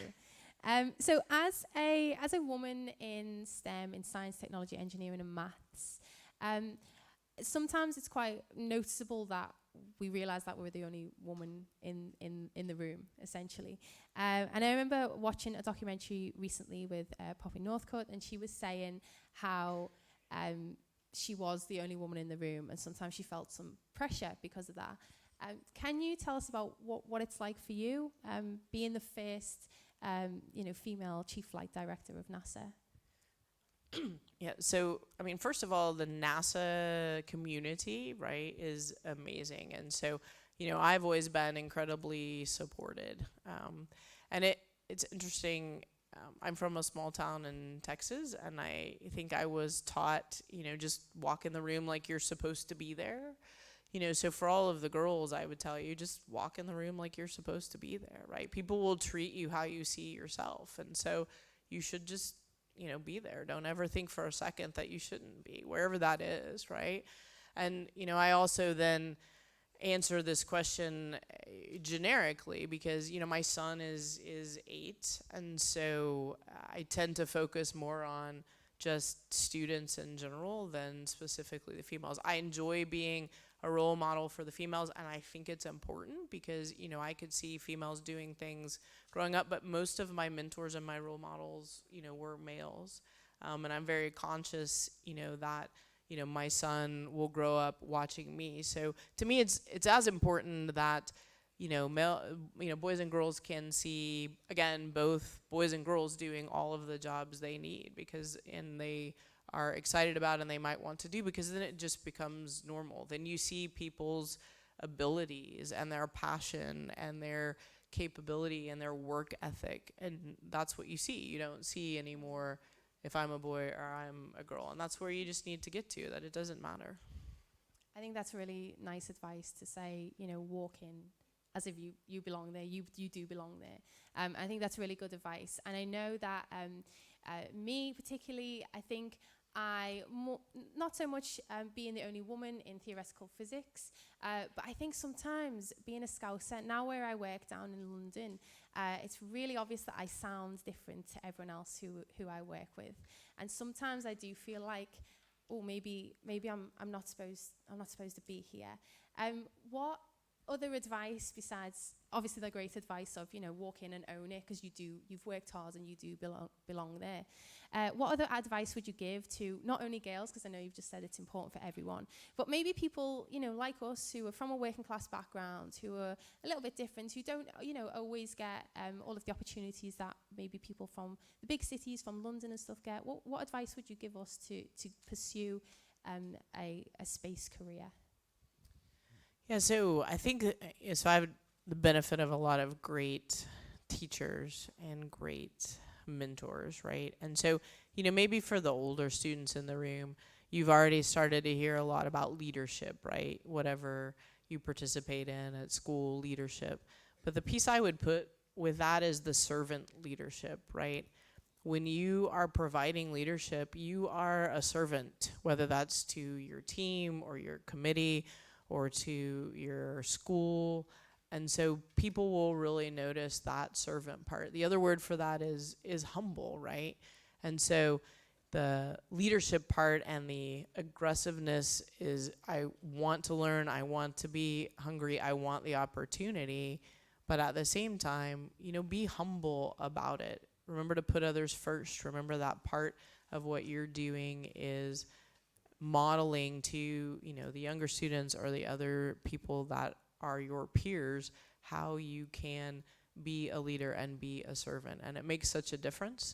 Speaker 1: So as a woman in STEM, in science, technology, engineering, and maths, sometimes it's quite noticeable that we realize that we're the only woman in the room, essentially. And I remember watching a documentary recently with Poppy Northcutt, and she was saying how she was the only woman in the room, and sometimes she felt some pressure because of that. Can you tell us about what it's like for you, being the first, female chief flight director of NASA?
Speaker 2: Yeah, so I mean, first of all, the NASA community, right, is amazing, and so I've always been incredibly supported, and it's interesting. I'm from a small town in Texas, and I think I was taught, just walk in the room like you're supposed to be there. So for all of the girls, I would tell you, just walk in the room like you're supposed to be there, right? People will treat you how you see yourself, and so you should just be there. Don't ever think for a second that you shouldn't be, wherever that is, right? And I also then answer this question generically because my son is 8, and so I tend to focus more on just students in general than specifically the females. I enjoy being a role model for the females, and I think it's important because I could see females doing things growing up, but most of my mentors and my role models were males, and I'm very conscious that my son will grow up watching me. So to me, it's as important that male boys and girls can see, again, both boys and girls doing all of the jobs they need and they are excited about and they might want to do, because then it just becomes normal. Then you see people's abilities and their passion and their capability and their work ethic, and that's what you see. You don't see anymore if I'm a boy or I'm a girl, and that's where you just need to get to, that it doesn't matter.
Speaker 1: I think that's really nice advice to say, walk in as if you belong there. You do belong there. I think that's really good advice. And I know that me particularly, I think not so much being the only woman in theoretical physics, but I think sometimes being a Scouser, now where I work down in London, it's really obvious that I sound different to everyone else who I work with. And sometimes I do feel like, oh, maybe I'm not supposed to be here. What other advice besides obviously the great advice of walk in and own it, because you've worked hard and you do belong there. What other advice would you give to not only girls, because I know you've just said it's important for everyone, but maybe people like us who are from a working class background, who are a little bit different, who don't always get all of the opportunities that maybe people from the big cities, from London and stuff get. What advice would you give us to pursue a space career?
Speaker 2: Yeah, so I think so I have the benefit of a lot of great teachers and great mentors, right? And so, maybe for the older students in the room, you've already started to hear a lot about leadership, right? Whatever you participate in at school, leadership. But the piece I would put with that is the servant leadership, right? When you are providing leadership, you are a servant, whether that's to your team or your committee or to your school. And so people will really notice that servant part. The other word for that is humble, right? And so the leadership part and the aggressiveness is, I want to learn, I want to be hungry, I want the opportunity, but at the same time, be humble about it. Remember to put others first. Remember that part of what you're doing is modeling to the younger students or the other people that are your peers how you can be a leader and be a servant, and it makes such a difference.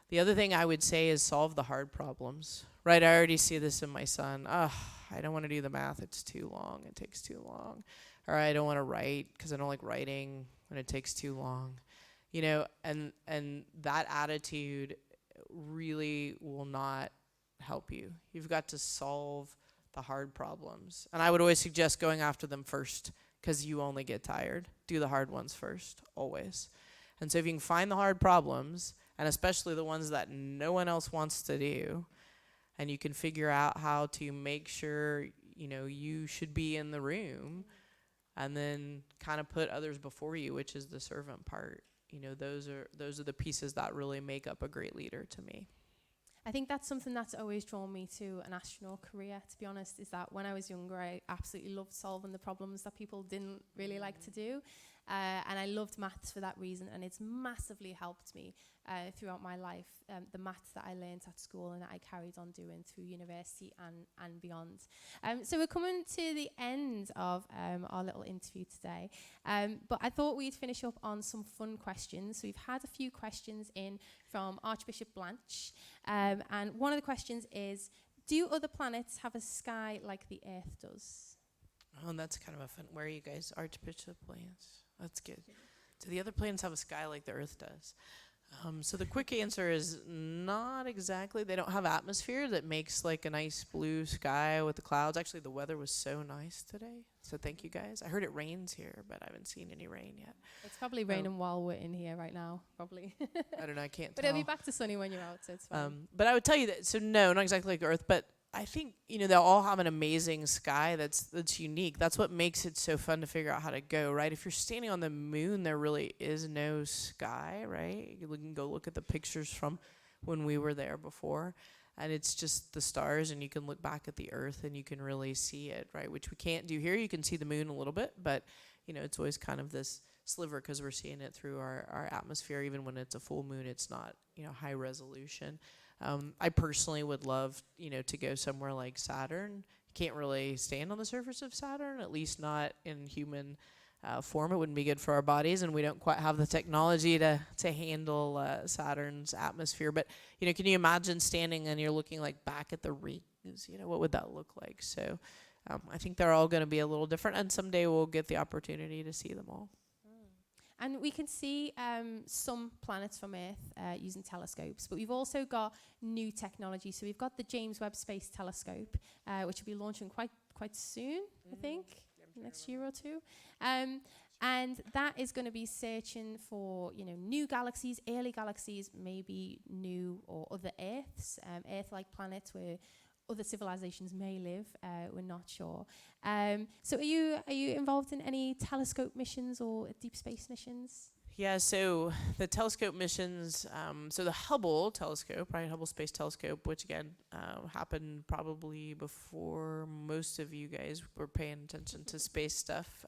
Speaker 2: The other thing I would say is solve the hard problems, right? I already see this in my son. I don't want to do the math, it's too long, it takes too long. Or I don't want to write because I don't like writing when it takes too long. And that attitude really will not help you. You've got to solve the hard problems. And I would always suggest going after them first, because you only get tired. Do the hard ones first, always. And so if you can find the hard problems, and especially the ones that no one else wants to do, and you can figure out how to make sure you should be in the room, and then kind of put others before you, which is the servant part. Those are the pieces that really make up a great leader to me.
Speaker 1: I think that's something that's always drawn me to an astronaut career, to be honest, is that when I was younger, I absolutely loved solving the problems that people didn't really like to do. And I loved maths for that reason, and it's massively helped me throughout my life, the maths that I learned at school and that I carried on doing through university and beyond. So we're coming to the end of our little interview today, but I thought we'd finish up on some fun questions. So we've had a few questions in from Archbishop Blanche, and one of the questions is, do other planets have a sky like the Earth does?
Speaker 2: Oh, that's kind of a fun. Where are you guys? Archbishop Lance. That's good. Do the other planets have a sky like the Earth does? So the quick answer is not exactly. They don't have atmosphere that makes like a nice blue sky with the clouds. Actually, the weather was so nice today. So thank you guys. I heard it rains here, but I haven't seen any rain yet.
Speaker 1: It's probably raining while we're in here right now, probably.
Speaker 2: I don't know. I can't
Speaker 1: But
Speaker 2: tell.
Speaker 1: it'll be back to sunny when you're out, so it's fine.
Speaker 2: But I would tell you that. So no, not exactly like Earth, but I think, they'll all have an amazing sky that's unique. That's what makes it so fun to figure out how to go, right? If you're standing on the moon, there really is no sky, right? You can go look at the pictures from when we were there before, and it's just the stars, and you can look back at the Earth and you can really see it, right? Which we can't do here. You can see the moon a little bit, but, it's always kind of this sliver because we're seeing it through our atmosphere. Even when it's a full moon, it's not, high resolution. I personally would love, to go somewhere like Saturn. Can't really stand on the surface of Saturn, at least not in human form. It wouldn't be good for our bodies, and we don't quite have the technology to handle Saturn's atmosphere. But, can you imagine standing and you're looking like back at the rings? What would that look like? So I think they're all going to be a little different, and someday we'll get the opportunity to see them all.
Speaker 1: And we can see some planets from Earth using telescopes, but we've also got new technology. So we've got the James Webb Space Telescope, which will be launching quite soon, I think, next year or two. And that is going to be searching for, new galaxies, early galaxies, maybe new or other Earths, Earth-like planets where other civilizations may live. We're not sure. So are you involved in any telescope missions or deep space missions?
Speaker 2: Yeah, so the telescope missions, so the Hubble telescope, right, Hubble Space Telescope, which again happened probably before most of you guys were paying attention to space stuff,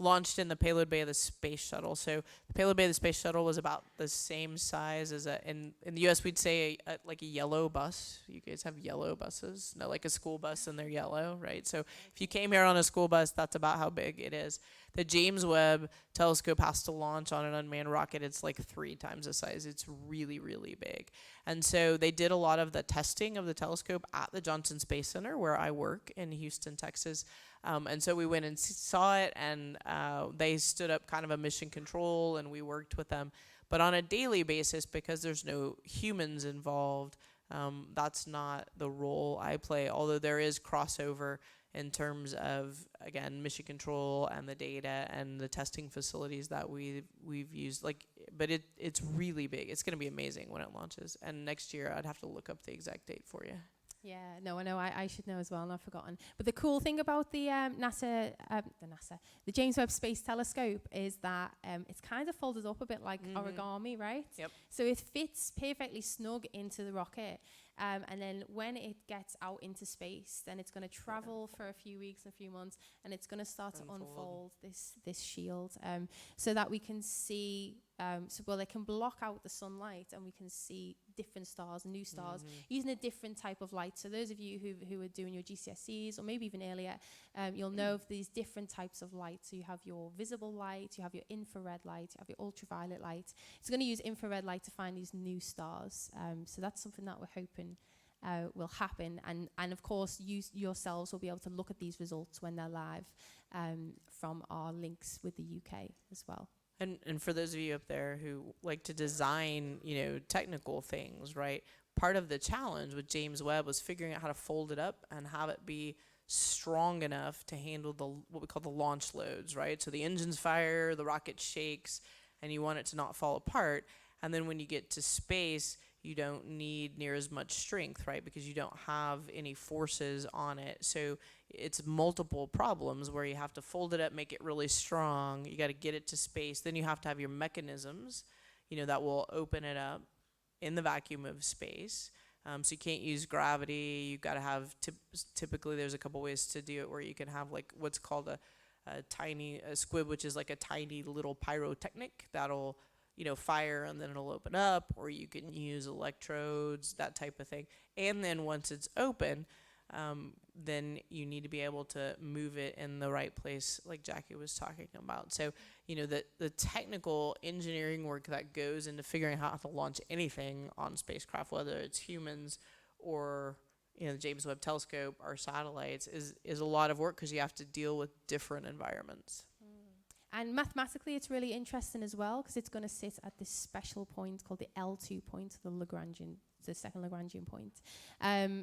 Speaker 2: launched in the payload bay of the space shuttle. So the payload bay of the space shuttle was about the same size as in the U.S. we'd say like a yellow bus. You guys have yellow buses, no, like a school bus, and they're yellow, right? So if you came here on a school bus, that's about how big it is. The James Webb telescope has to launch on an unmanned rocket. It's like 3 times the size. It's really, really big. And so they did a lot of the testing of the telescope at the Johnson Space Center, where I work in Houston, Texas. And so we went and saw it, and they stood up kind of a mission control, and we worked with them. But on a daily basis, because there's no humans involved, that's not the role I play, although there is crossover in terms of, again, mission control and the data and the testing facilities that we've used. But it's really big. It's going to be amazing when it launches. And next year, I'd have to look up the exact date for you.
Speaker 1: Yeah, no, I know. I should know as well, and I've forgotten. But the cool thing about the the James Webb Space Telescope is that it's kind of folded up a bit like origami, right?
Speaker 2: Yep.
Speaker 1: So it fits perfectly snug into the rocket. And then when it gets out into space, then it's going to travel for a few weeks and a few months, and it's going to start to unfold this shield, so that we can see. They can block out the sunlight, and we can see different stars, new stars, using a different type of light. So those of you who are doing your GCSEs, or maybe even earlier, you'll know of these different types of light. So you have your visible light, you have your infrared light, you have your ultraviolet light. It's going to use infrared light to find these new stars. So that's something that we're hoping will happen. And of course, you yourselves will be able to look at these results when they're live from our links with the UK as well.
Speaker 2: And for those of you up there who like to design, technical things, right? Part of the challenge with James Webb was figuring out how to fold it up and have it be strong enough to handle what we call the launch loads, right? So the engines fire, the rocket shakes, and you want it to not fall apart. And then when you get to space, you don't need near as much strength, right? Because you don't have any forces on it. So it's multiple problems where you have to fold it up, make it really strong. You got to get it to space. Then you have to have your mechanisms, that will open it up in the vacuum of space. So you can't use gravity. You've got to have, typically there's a couple ways to do it where you can have like what's called a a squib, which is like a tiny little pyrotechnic that'll, fire and then it'll open up, or you can use electrodes, that type of thing. And then once it's open, then you need to be able to move it in the right place, like Jackie was talking about. So, the technical engineering work that goes into figuring out how to launch anything on spacecraft, whether it's humans or the James Webb Telescope or satellites, is a lot of work because you have to deal with different environments.
Speaker 1: And mathematically, it's really interesting as well because it's going to sit at this special point called the L2 point, the second Lagrangian point.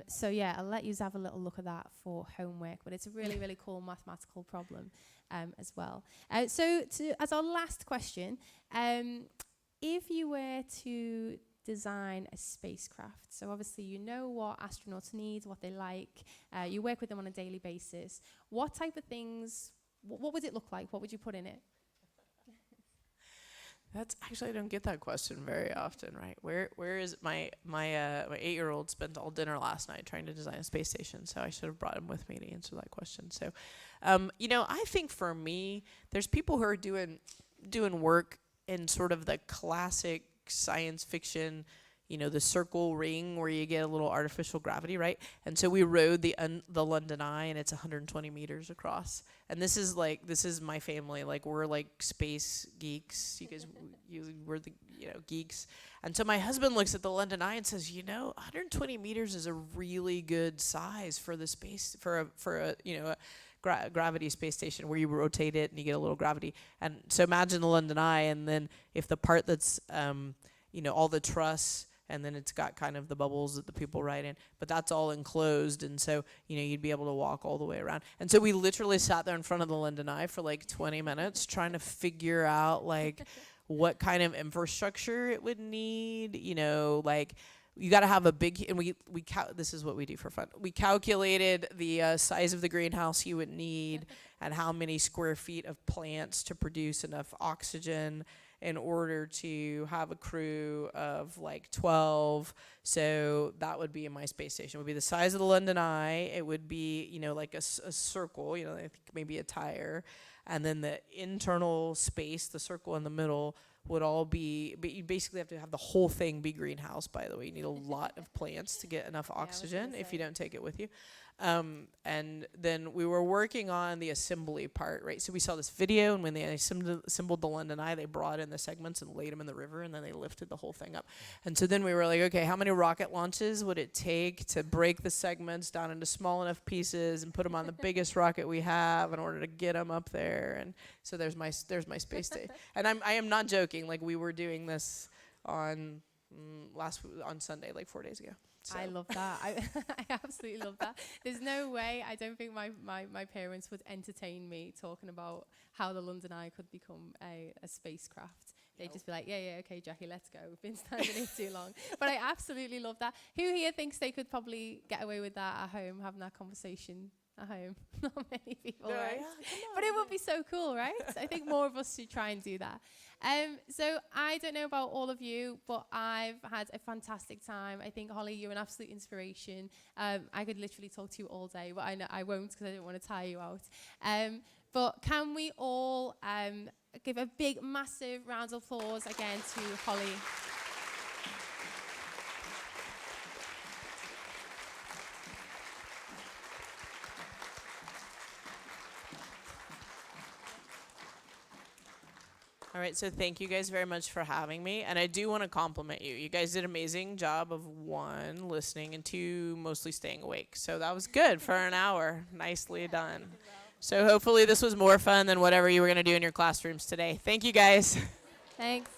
Speaker 1: So yeah, I'll let you have a little look at that for homework, but it's a really, really cool mathematical problem as well. So as our last question, if you were to design a spacecraft, so obviously you know what astronauts need, what they like, you work with them on a daily basis, what type of things, what would it look like? What would you put in it?
Speaker 2: That's actually, I don't get that question very often, right? Where is my 8-year-old spent all dinner last night trying to design a space station, so I should have brought him with me to answer that question. So, I think for me, there's people who are doing work in sort of the classic science fiction, the circle ring where you get a little artificial gravity, right? And so we rode the London Eye, and it's 120 meters across. And this is my family. Like, we're like space geeks. You guys, we're the geeks. And so my husband looks at the London Eye and says, 120 meters is a really good size for the space for a gravity space station where you rotate it and you get a little gravity. And so imagine the London Eye, and then if the part that's all the truss, and then it's got kind of the bubbles that the people ride in, but that's all enclosed, and so you'd be able to walk all the way around. And so we literally sat there in front of the London Eye for like 20 minutes trying to figure out like what kind of infrastructure it would need. Like, you got to have a big, and this is what we do for fun. We calculated the size of the greenhouse you would need and how many square feet of plants to produce enough oxygen in order to have a crew of like 12. So that would be in my space station. It would be the size of the London Eye. It would be, like a circle, I think maybe a tire. And then the internal space, the circle in the middle, would all be, but you basically have to have the whole thing be greenhouse, by the way. You need a lot of plants to get enough oxygen if you don't take it with you. And then we were working on the assembly part, right? So we saw this video, and when they assembled the London Eye, they brought in the segments and laid them in the river, and then they lifted the whole thing up. And so then we were like, okay, how many rocket launches would it take to break the segments down into small enough pieces and put them on the biggest rocket we have in order to get them up there? And so there's my space day. And I am not joking. Like, we were doing this on Sunday, like 4 days ago. So.
Speaker 1: I love that. I absolutely love that. There's no way, I don't think my parents would entertain me talking about how the London Eye could become a spacecraft. They'd just be like, yeah, okay, Jackie, let's go. We've been standing here too long. But I absolutely love that. Who here thinks they could probably get away with that at home, having that conversation at home? Not many people, right? Yeah, but it would be so cool, right? I think more of us should try and do that. So I don't know about all of you, but I've had a fantastic time. I think, Holly, you're an absolute inspiration. I could literally talk to you all day, but I know I won't because I don't want to tire you out. But can we all give a big, massive round of applause again to Holly?
Speaker 2: All right, so thank you guys very much for having me. And I do want to compliment you. You guys did an amazing job of 1, listening, and 2, mostly staying awake. So that was good for an hour. Nicely done. So hopefully this was more fun than whatever you were going to do in your classrooms today. Thank you, guys.
Speaker 1: Thanks.